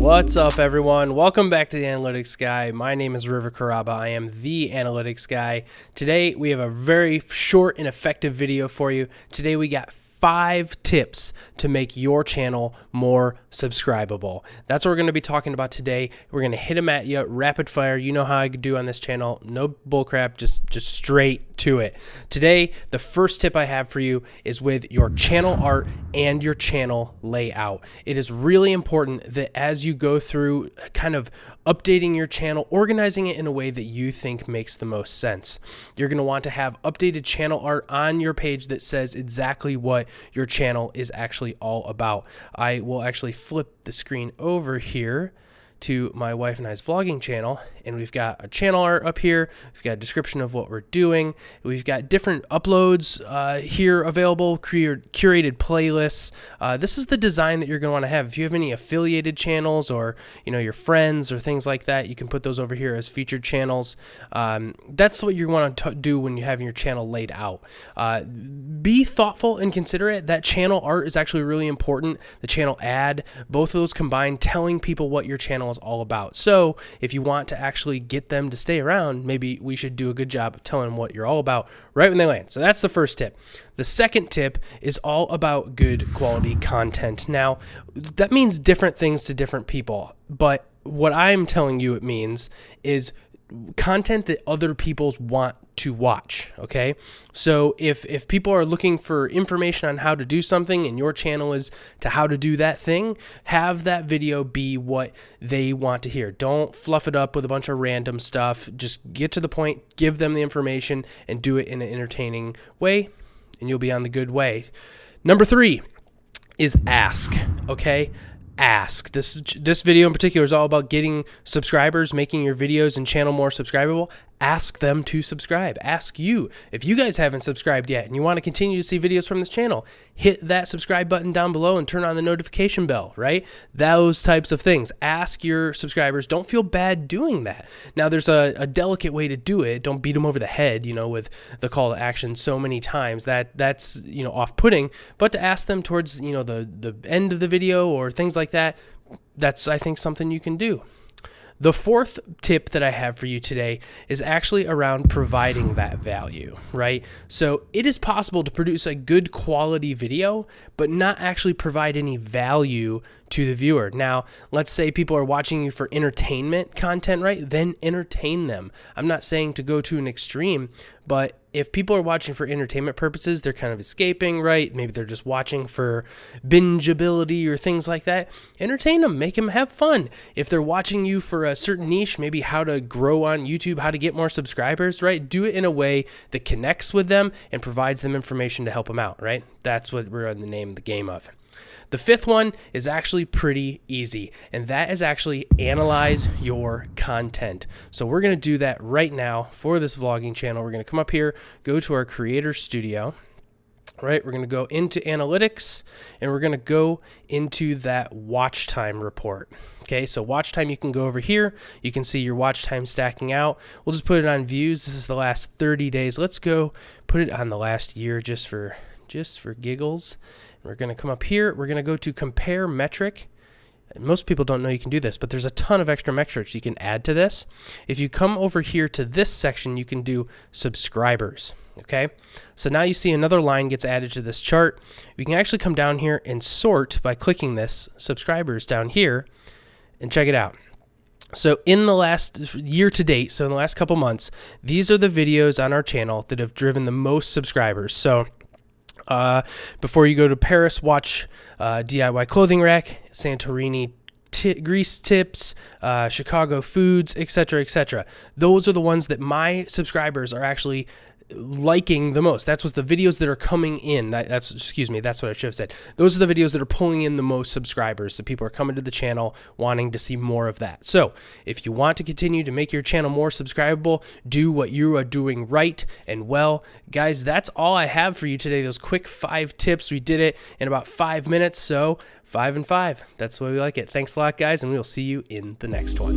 What's up, everyone? Welcome back to the Analytics Guy. My name is River Caraba. I am the Analytics Guy. Today, we have a very short and effective video for you. Today, we got 5 tips to make your channel more subscribable. That's what we're going to be talking about today. We're going to hit them at you rapid fire. You know how I do on this channel. No bullcrap, just straight to it. Today, the first tip I have for you is with your channel art and your channel layout. It is really important that as you go through kind of updating your channel, organizing it in a way that you think makes the most sense. You're going to want to have updated channel art on your page that says exactly what your channel is actually all about. I will actually flip the screen over here to my wife and I's vlogging channel, and we've got a channel art up here. We've got a description of what we're doing. We've got different uploads here available, curated playlists. This is the design that you're going to want to have. If you have any affiliated channels or your friends or things like that, you can put those over here as featured channels. That's what you want to do when you're having your channel laid out. Be thoughtful and considerate. That channel art is actually really important. The channel ad, both of those combined, telling people what your channel is all about. So if you want to actually get them to stay around, maybe we should do a good job of telling them what you're all about right when they land. So that's the first tip. The second tip is all about good quality content. Now, that means different things to different people, but what I'm telling you it means is content that other people want to watch. Okay, so if people are looking for information on how to do something and your channel is to how to do that thing, have that video be what they want to hear. Don't fluff it up with a bunch of random stuff. Just get to the point, give them the information, and do it in an entertaining way, and you'll be on the good way. Number 3 is ask. Okay, ask. This video in particular is all about getting subscribers, making your videos and channel more subscribable. Ask them to subscribe. Ask you. If you guys haven't subscribed yet and you want to continue to see videos from this channel, hit that subscribe button down below and turn on the notification bell, right? Those types of things. Ask your subscribers. Don't feel bad doing that. Now, there's a delicate way to do it. Don't beat them over the head, with the call to action so many times. That's off-putting. But to ask them towards, the end of the video or things like that, that's, I think, something you can do. The fourth tip that I have for you today is actually around providing that value, right? So it is possible to produce a good quality video, but not actually provide any value to the viewer. Now, let's say people are watching you for entertainment content, right? Then entertain them. I'm not saying to go to an extreme, but if people are watching for entertainment purposes, they're kind of escaping, right? Maybe they're just watching for bingeability or things like that. Entertain them, make them have fun. If they're watching you for a certain niche, maybe how to grow on YouTube, how to get more subscribers, right? Do it in a way that connects with them and provides them information to help them out, right? That's what we're in the name of the game of. The fifth one is actually pretty easy, and that is actually analyze your content. So we're going to do that right now for this vlogging channel. We're going to come up here, go to our Creator Studio, right? We're going to go into Analytics, and we're going to go into that watch time report. Okay, so watch time, you can go over here. You can see your watch time stacking out. We'll just put it on views. This is the last 30 days. Let's go put it on the last year just for giggles. We're going to come up here. We're going to go to compare metric. Most people don't know you can do this, but there's a ton of extra metrics you can add to this. If you come over here to this section, you can do subscribers. Okay, so now you see another line gets added to this chart. We can actually come down here and sort by clicking this subscribers down here, and check it out. So in the last year to date, so in the last couple months, these are the videos on our channel that have driven the most subscribers. So before you go to Paris, watch DIY clothing rack, Santorini grease tips, Chicago foods, etc., etc. Those are the ones that my subscribers are actually liking the most. That's what the videos that are coming in. That's what I should have said. Those are the videos that are pulling in the most subscribers. So people are coming to the channel wanting to see more of that. So if you want to continue to make your channel more subscribable, do what you are doing right and well. Guys, that's all I have for you today. Those quick 5 tips. We did it in about 5 minutes. So 5 and 5. That's the way we like it. Thanks a lot, guys, and we will see you in the next one.